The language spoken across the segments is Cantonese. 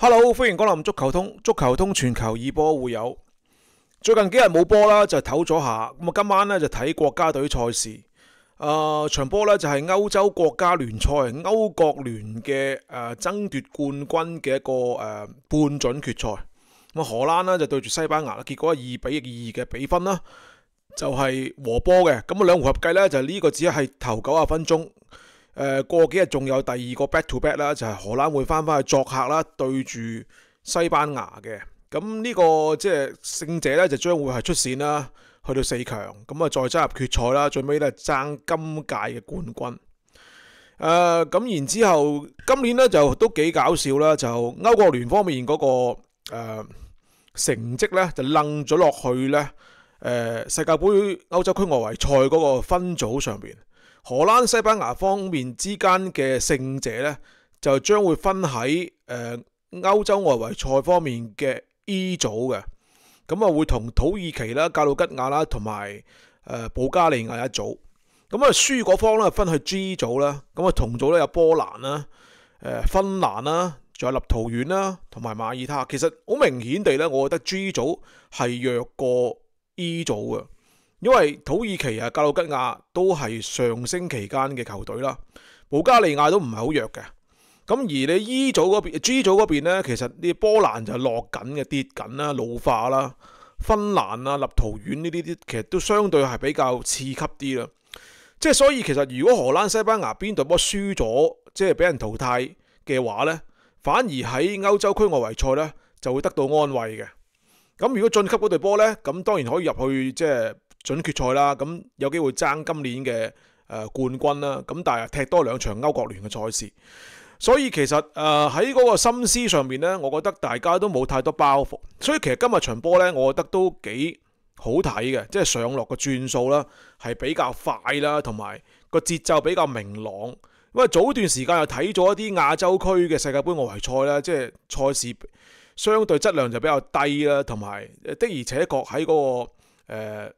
Hello，歡迎光臨足球通，足球通全球二波會友。最近幾日冇波啦，就唞咗下。咁啊，今晚咧就睇國家隊賽事。場波咧就係歐洲國家聯賽歐國聯嘅爭奪冠軍嘅一個半準決賽。咁荷蘭呢就對住西班牙啦，結果係2-2嘅比分啦，就係和波嘅。咁啊，兩回合計咧就呢個只係頭90分鐘。過幾日仲有第二個 back to back 啦，就係荷蘭會翻去作客啦，對住西班牙嘅。咁呢個即係勝者咧就將會係出線啦，去到4強，咁啊再爭入決賽啦，最尾咧爭今屆嘅冠軍。咁然之後今年咧就都幾搞笑啦，就歐國聯方面嗰個成績咧就楞咗落去咧世界盃歐洲區外圍賽嗰個分組上邊。荷蘭、西班牙方面之間嘅勝者呢，就將會分喺歐洲外圍賽方面嘅 E 組嘅，咁啊會同土耳其啦、格魯吉亞啦同埋保加利亞一組，咁啊輸嗰方呢分去 G 組啦，咁啊同組呢有波蘭啦、芬蘭啦，仲有立陶宛啦同埋馬耳他。其實好明顯地呢，我覺得 G 組係弱過 E 組嘅。因為土耳其格魯吉亞都係上升期間嘅球隊啦，保加利亞都唔係好弱嘅。咁而你 E 組嗰邊、G 組嗰邊呢，其實啲波蘭就落緊嘅、跌緊啦、老化啦。芬蘭啊、立陶宛呢啲其實都相對係比較次級啲啦。即係所以其實如果荷蘭、西班牙邊隊波輸咗，即係俾人淘汰嘅話呢，反而喺歐洲區外圍賽呢就會得到安慰嘅。咁如果晉級嗰隊波呢，咁當然可以入去即係準決賽啦，咁有機會爭今年嘅冠軍啦。咁但係踢多2場歐國聯嘅賽事，所以其實喺嗰個心思上面呢，我覺得大家都冇太多包袱。所以其實今日場波呢，我覺得都幾好睇嘅，即係上落個轉數啦，係比較快啦，同埋個節奏比較明朗。因為早段時間又睇咗一啲亞洲區嘅世界盃外圍賽啦，即係賽事相對質量就比較低啦，同埋的而且確喺嗰個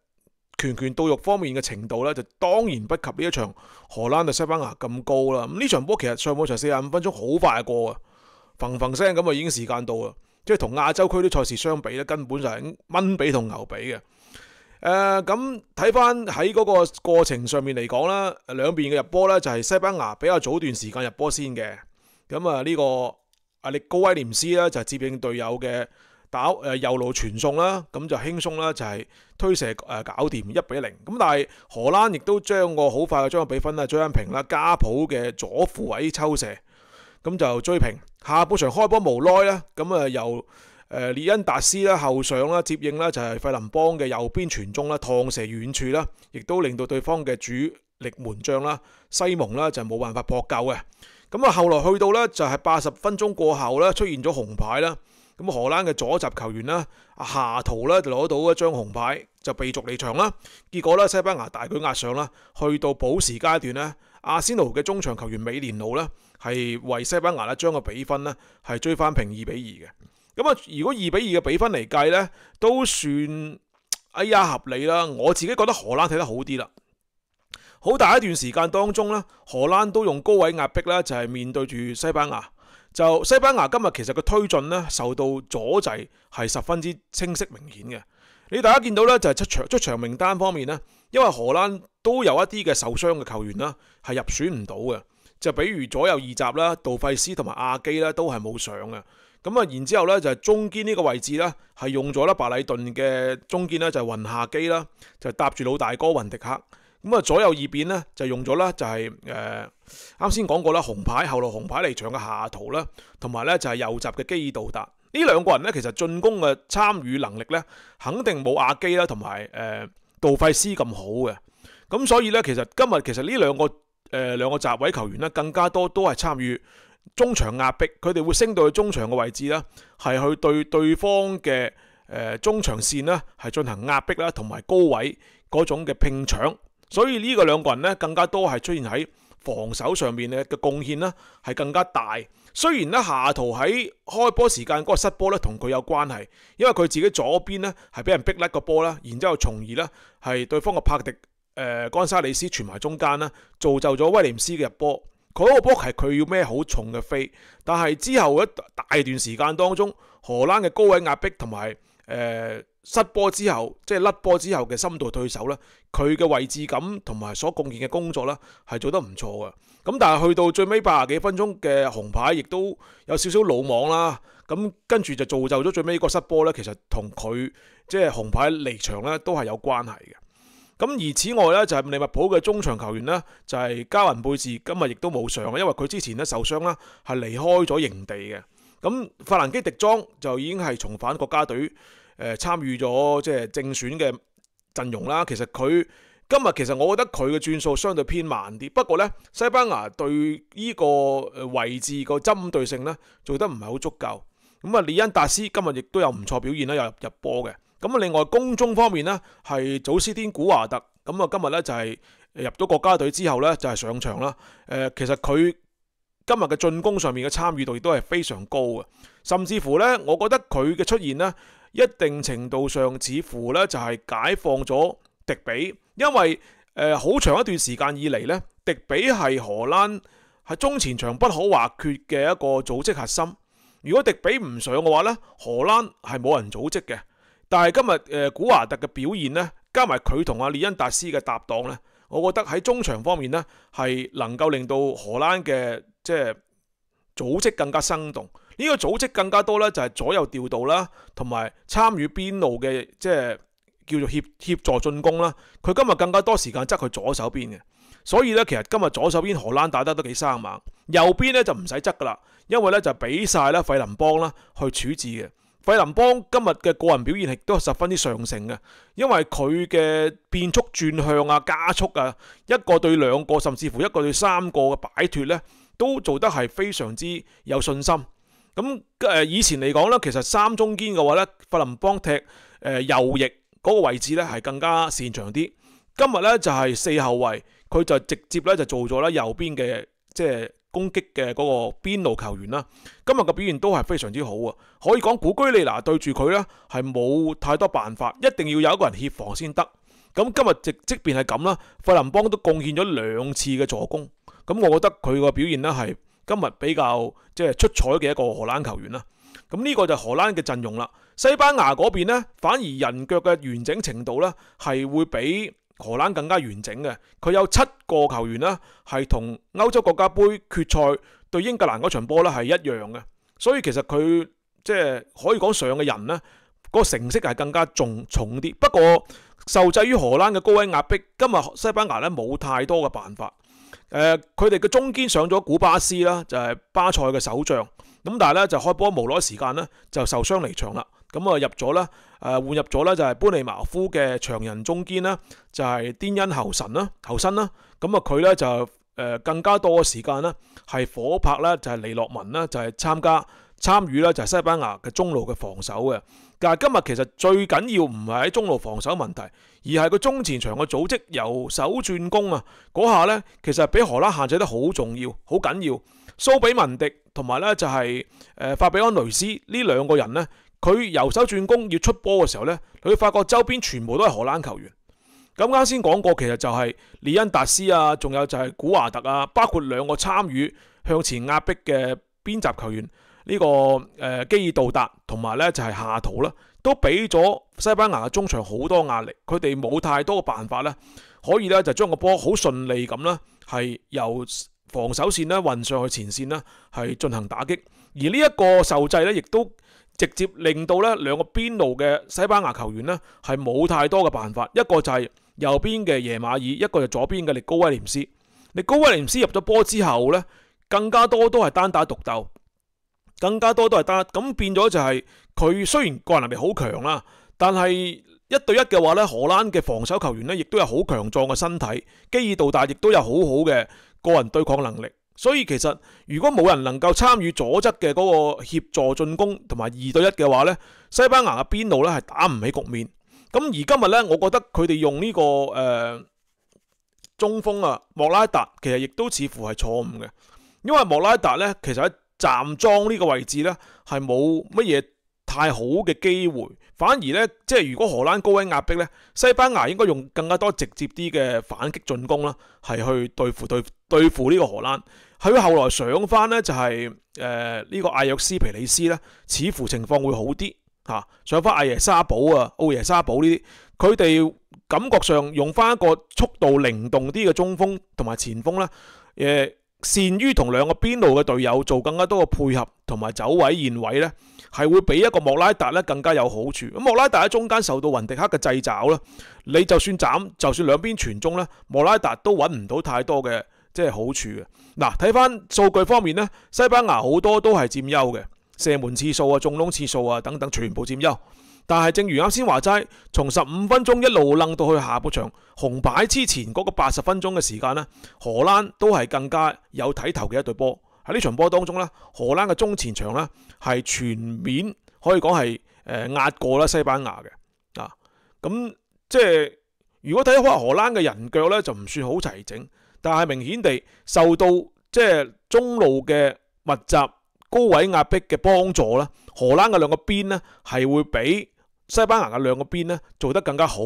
拳到肉方面嘅程度咧，就當然不及呢一場荷蘭對西班牙咁高啦。咁呢場波其實上半場45分鐘好快過啊，嘭嘭聲咁啊已經時間到啦。即係同亞洲區啲賽事相比咧，根本就係蚊比同牛比嘅。咁睇翻喺嗰個過程上面嚟講啦，兩邊嘅入波咧就係西班牙比較早段時間入波先嘅。咁啊呢個阿力高威廉斯咧就接應隊友嘅右路傳送啦，咁就輕鬆啦，就係推射搞掂1-0。咁但係荷蘭亦都好快將個比分追翻平啦，加普嘅左副位抽射，咁就追平。下半場開波無耐啦，咁啊由列恩達斯啦後上啦接應啦，就係費林邦嘅右邊傳中啦，趟射遠處啦，亦都令到對方嘅主力門將啦西蒙啦就冇辦法撲救嘅。咁啊後來去到咧就係80分鐘過後咧出現咗紅牌啦。咁荷蘭嘅左閘球員啦，夏圖咧就攞到一張紅牌，就被逐離場啦。結果咧，西班牙大舉壓上啦，去到補時階段咧，阿仙奴嘅中場球員美連奴咧係為西班牙咧將個比分咧係追翻平2-2嘅。咁啊，如果2-2嘅比分嚟計咧，都算合理啦。我自己覺得荷蘭睇得好啲啦。好大一段時間當中咧，荷蘭都用高位壓迫啦，就係面對住西班牙。就西班牙今日其實個推進咧受到阻滯係十分之清晰明顯嘅。你大家見到咧就係出場名單方面咧，因為荷蘭都有一啲嘅受傷嘅球員啦係入選唔到嘅，就比如左右二閘啦，杜費斯同埋亞基啦都係冇上嘅。咁啊然之後咧就係中堅呢個位置咧係用咗啦白禮頓嘅中堅咧就係雲夏基啦，就搭住老大哥雲迪克。咁啊左右二邊咧就用咗啦，就係啱先講過啦，紅牌後來紅牌離場嘅夏圖啦，同埋咧就係右閘嘅基爾杜達。呢兩個人咧其實進攻嘅參與能力咧，肯定冇亞基啦同埋杜費斯咁好嘅。咁所以咧其實今日呢兩個閘位球員咧更加多都係參與中場壓迫，佢哋會升到去中場嘅位置啦，係去對對方嘅中場線啦係進行壓迫啦，同埋高位嗰種嘅拼搶。所以呢個兩個人咧更加多係出現喺防守上面嘅貢獻啦，係更加大。雖然咧夏圖喺開波時間嗰個失波咧同佢有關係，因為佢自己左邊咧係俾人逼甩個波啦，然之後從而咧係對方嘅帕迪干沙里斯傳埋中間啦，造就咗威廉斯嘅入波。嗰個波係佢要孭好重嘅飛，但係之後一大段時間當中，荷蘭嘅高位壓迫同埋失波之後，即係甩波之後嘅深度退守咧，佢嘅位置感同埋所貢獻嘅工作咧係做得唔錯嘅。咁但係去到最尾80幾分鐘嘅紅牌，亦都有少少魯莽啦。咁跟住就造就咗最尾個失波咧，其實同佢即係紅牌離場咧都係有關係嘅。咁而此外咧，就係利物浦嘅中場球員咧，就係加雲貝治，今日亦都冇上，因為佢之前咧受傷啦，係離開咗營地嘅。咁法蘭基迪莊就已經係重返國家隊，參與咗即係正選嘅陣容啦。其實佢今日其實我覺得佢嘅轉數相對偏慢啲，不過咧西班牙對呢個位置個針對性咧做得唔係好足夠。咁啊，李恩達斯今日亦都有唔錯表現啦，有入波嘅。咁啊，另外攻中方面呢，係祖斯甸古華特，咁啊今日咧就係入咗國家隊之後咧就係上場啦。其實佢今日嘅進攻上面嘅參與度亦都係非常高嘅，甚至乎咧，我覺得佢嘅出現呢，一定程度上似乎咧就係解放咗迪比，因為好長一段時間以嚟咧，迪比係荷蘭喺中前場不可或缺嘅一個組織核心。如果迪比唔上嘅話咧，荷蘭係冇人組織嘅。但係今日古華特嘅表現咧，加埋佢同阿列恩達斯嘅搭檔咧，我覺得喺中場方面咧係能夠令到荷蘭嘅即係組織更加生動。呢個組織更加多咧就係左右調度啦，同埋參與邊路嘅即係叫做協助進攻啦。佢今日更加多時間側佢左手邊嘅，所以咧其實今日左手邊荷蘭打得都幾生猛，右邊咧就唔使側噶啦，因為咧就俾晒啦費林邦啦去處置嘅。費林邦今日嘅個人表現亦都十分之上乘嘅，因為佢嘅變速轉向啊、加速啊、一個對兩個甚至乎一個對三個嘅擺脫咧，都做得係非常之有信心。咁以前嚟講咧，其實三中堅嘅話咧，費林邦踢右翼嗰個位置咧係更加擅長啲。今日咧就係四後衛，佢就直接咧就做咗啦右邊嘅即係攻擊嘅嗰個邊路球員啦。今日嘅表現都係非常之好啊！可以講古居利拿對住佢咧係冇太多辦法，一定要有一個人協防先得。咁今日即便係咁啦，費林邦都貢獻咗2次嘅助攻。咁我覺得佢個表現咧係今日比較即係出彩嘅一個荷蘭球員啦。咁呢個就荷蘭嘅陣容啦。西班牙嗰邊咧，反而人腳嘅完整程度咧係會比荷蘭更加完整嘅。佢有7個球員咧係同歐洲國家杯決賽對英格蘭嗰場波咧係一樣嘅。所以其實佢即係可以講上嘅人咧，個成績係更加重啲。不過受制於荷蘭嘅高位壓迫，今日西班牙咧冇太多嘅辦法。佢哋嘅中堅上咗古巴斯啦，就係巴塞嘅守將。咁但係咧就開波無耐時間咧就受傷離場啦。咁啊入咗啦，換入咗咧就係班尼茅夫嘅長人中堅啦，就係甸恩侯臣啦，侯新啦。咁啊佢咧就更加多嘅時間啦，係火拍啦，就係尼洛文啦，就係參與啦，就係西班牙嘅中路嘅防守嘅。但係今日其實最緊要唔係喺中路防守問題，而係個中前場嘅組織由守轉攻啊嗰下咧，其實俾荷蘭限制得好重要、好緊要。蘇比文迪同埋咧就係法比安雷斯呢2個人咧，佢由守轉攻要出波嘅時候咧，你會發覺周邊全部都係荷蘭球員。咁啱先講過，其實就係李恩達斯啊，仲有就係古華特啊，包括2個參與向前壓迫嘅邊閘球員。呢個基爾杜達同埋咧就係夏圖啦，都俾咗西班牙嘅中場好多壓力，佢哋冇太多嘅辦法咧，可以咧就將個波好順利咁啦，係由防守線咧運上去前線啦，係進行打擊。而呢一個受制咧，亦都直接令到咧2個邊路嘅西班牙球員咧係冇太多嘅辦法，一個就係右邊嘅耶馬爾，一個就左邊嘅力高威廉斯。力高威廉斯入咗波之後咧，更加多都係單打獨鬥。更加多都係單，咁變咗就係佢雖然個人能力好強啦，但係1對1嘅話咧，荷蘭嘅防守球員咧亦都有好強壯嘅身體，基爾杜達亦都有好好嘅個人對抗能力。所以其實如果冇人能夠參與左側嘅嗰個協助進攻同埋2對1嘅話咧，西班牙嘅邊路咧係打唔起局面。咁而今日咧，我覺得佢哋用呢個中鋒啊莫拉達，其實亦都似乎係錯誤嘅，因為莫拉達咧其實喺站樁呢個位置咧係冇乜嘢太好嘅機會，反而呢，即係如果荷蘭高位壓迫呢，西班牙應該用更加多直接啲嘅反擊進攻啦，係去對付呢個荷蘭。佢後來上翻呢，就係呢個艾約斯皮里斯呢，似乎情況會好啲嚇。上翻艾耶沙堡啊、奧耶沙堡呢啲，佢哋感覺上用翻一個速度靈動啲嘅中鋒同埋前鋒啦，善於同兩個邊路嘅隊友做更加多嘅配合同埋走位現位呢，係會比一個莫拉達咧更加有好處。咁莫拉達喺中間受到雲迪克嘅掣肘啦，你就算兩邊傳中呢，莫拉達都揾唔到太多嘅即係好處嘅。嗱，睇翻數據方面呢，西班牙好多都係佔優嘅，射門次數啊、中籠次數啊等等全部佔優。但係正如啱先話齋，從15分鐘一路掕到去下半場紅牌之前嗰個80分鐘嘅時間呢，荷蘭都係更加有睇頭嘅一隊波。喺呢場波當中呢，荷蘭嘅中前場呢係全面可以講係壓過啦西班牙嘅啊。咁即係如果睇開荷蘭嘅人腳呢，就唔算好齊整，但係明顯地受到即係中路嘅密集高位壓迫嘅幫助啦，荷蘭嘅兩個邊呢係會比西班牙嘅兩個邊咧做得更加好，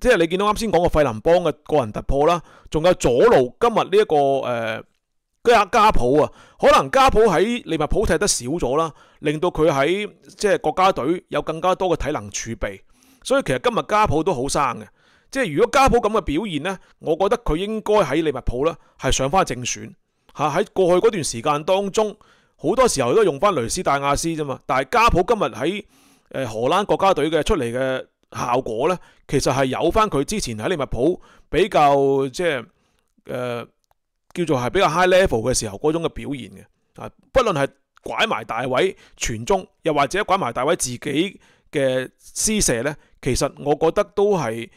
即係你見到啱先講個費林邦嘅個人突破啦，仲有左路今日呢一個加普啊，可能加普喺利物浦踢得少咗啦，令到佢喺即係國家隊有更加多嘅體能儲備，所以其實今日加普都好生嘅，即係如果加普咁嘅表現呢，我覺得佢應該喺利物浦呢係上翻正選嚇。喺過去嗰段時間當中，好多時候都用翻雷斯戴亞斯啫嘛，但係加普今日喺荷蘭國家隊嘅出嚟嘅效果呢，其實係有翻佢之前喺利物浦比較即係叫做係比較 high level 嘅時候嗰種嘅表現嘅啊，不論係拐埋大位傳中，又或者拐埋大位自己嘅施射呢，其實我覺得都係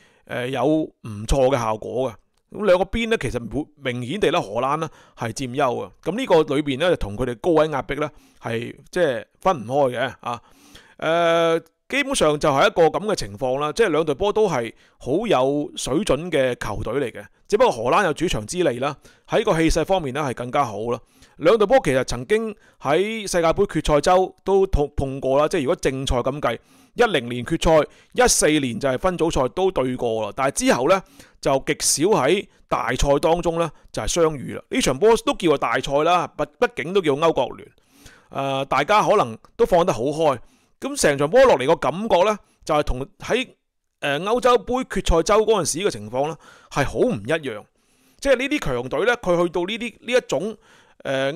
有唔錯嘅效果嘅。咁兩個邊呢，其實明顯地咧荷蘭呢係佔優嘅。咁呢個裏邊呢，就同佢哋高位壓迫呢係即係分唔開嘅啊。基本上就係一個咁嘅情況啦，即係兩隊波都係好有水準嘅球隊嚟嘅，只不過荷蘭有主場之利啦，喺個氣勢方面咧係更加好啦。兩隊波其實曾經喺世界盃決賽周都碰過啦，即係如果正賽咁計，10年決賽、14年就係分組賽都對過啦，但係之後呢，就極少喺大賽當中呢就係相遇啦。呢場波都叫做大賽啦，畢竟都叫歐國聯，大家可能都放得好開。咁成場波落嚟個感覺呢，就係同喺歐洲盃決賽周嗰陣時嘅情況呢，係好唔一樣。即係呢啲強隊呢，佢去到呢一種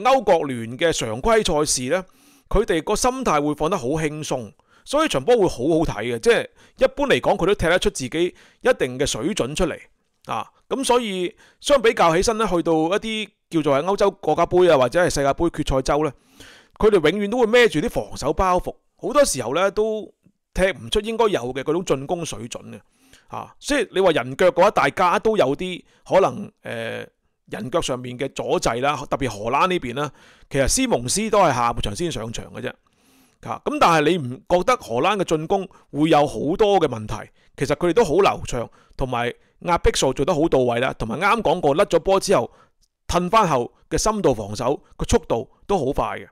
歐國聯嘅常規賽事呢，佢哋個心態會放得好輕鬆，所以場波會好好睇嘅。即係一般嚟講，佢都踢得出自己一定嘅水準出嚟啊。咁所以相比較起身呢，去到一啲叫做係歐洲國家盃啊，或者係世界盃決賽周呢，佢哋永遠都會孭住啲防守包袱。好多時候咧都踢唔出應該有嘅嗰種進攻水準嘅，所以你話人腳嘅話，大家都有啲可能人腳上面嘅阻滯啦，特別荷蘭呢邊啦，其實斯蒙斯都係下半場先上場嘅啫，咁但係你唔覺得荷蘭嘅進攻會有好多嘅問題？其實佢哋都好流暢，同埋壓迫數做得好到位啦，同埋啱講過甩咗波之後褪翻後嘅深度防守個速度都好快嘅。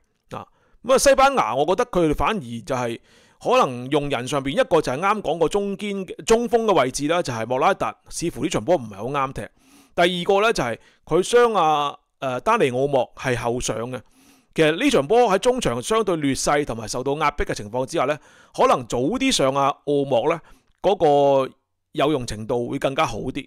咁西班牙我覺得佢哋反而就係可能用人上邊一個就係啱講個中鋒嘅位置啦，就係莫拉達，似乎呢場波唔係好啱踢。第二個呢，就係佢傷丹尼奧莫係後上嘅。其實呢場波喺中場相對劣勢同埋受到壓迫嘅情況之下呢，可能早啲上奧莫呢嗰個有用程度會更加好啲。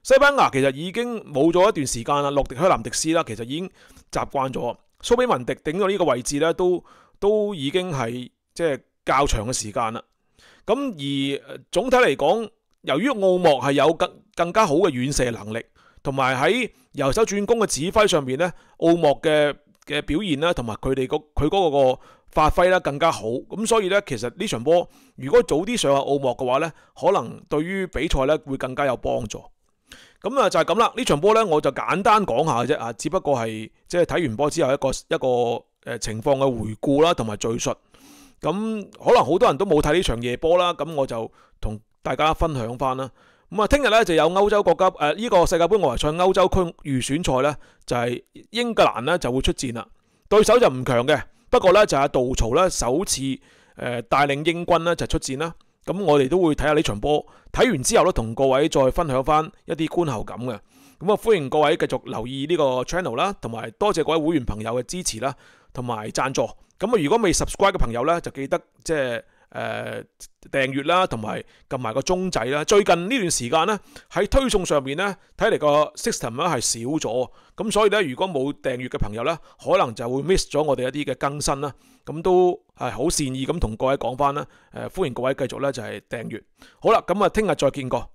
西班牙其實已經冇咗一段時間啦，洛迪克南迪斯啦，其實已經習慣咗。蘇比文迪頂到呢個位置咧，都已經係即係較長嘅時間啦。咁而總體嚟講，由於奧莫係有更加好嘅遠射能力，同埋喺由守轉攻嘅指揮上面咧，奧莫嘅表現啦，同埋佢嗰個發揮咧更加好。咁所以咧，其實呢場波如果早啲上下奧莫嘅話咧，可能對於比賽咧會更加有幫助。咁啊就係咁啦，呢場波呢，我就簡單講下嘅啫啊，只不過係即係睇完波之後一個情況嘅回顧啦，同埋敘述。咁可能好多人都冇睇呢場夜波啦，咁我就同大家分享翻啦。咁啊，聽日呢就有歐洲國家呢個世界盃外圍賽歐洲區預選賽呢，就係英格蘭呢就會出戰啦。對手就唔強嘅，不過呢，就係杜曹呢首次帶領英軍咧就出戰啦。咁我哋都會睇下呢場波，睇完之後咧同各位再分享翻一啲觀後感嘅。咁啊，歡迎各位繼續留意呢個 channel 啦，同埋多謝各位會員朋友嘅支持啦，同埋贊助。咁啊，如果未 subscribe 嘅朋友咧，就記得即係訂閱啦，同埋撳埋個鐘仔啦。最近呢段時間咧喺推送上面咧，睇嚟個 system 咧係少咗，咁所以咧如果冇訂閱嘅朋友咧，可能就會 miss 咗我哋一啲嘅更新啦。咁都係好善意咁同各位講翻啦。歡迎各位繼續咧就係訂閱。好啦，咁啊聽日再見過。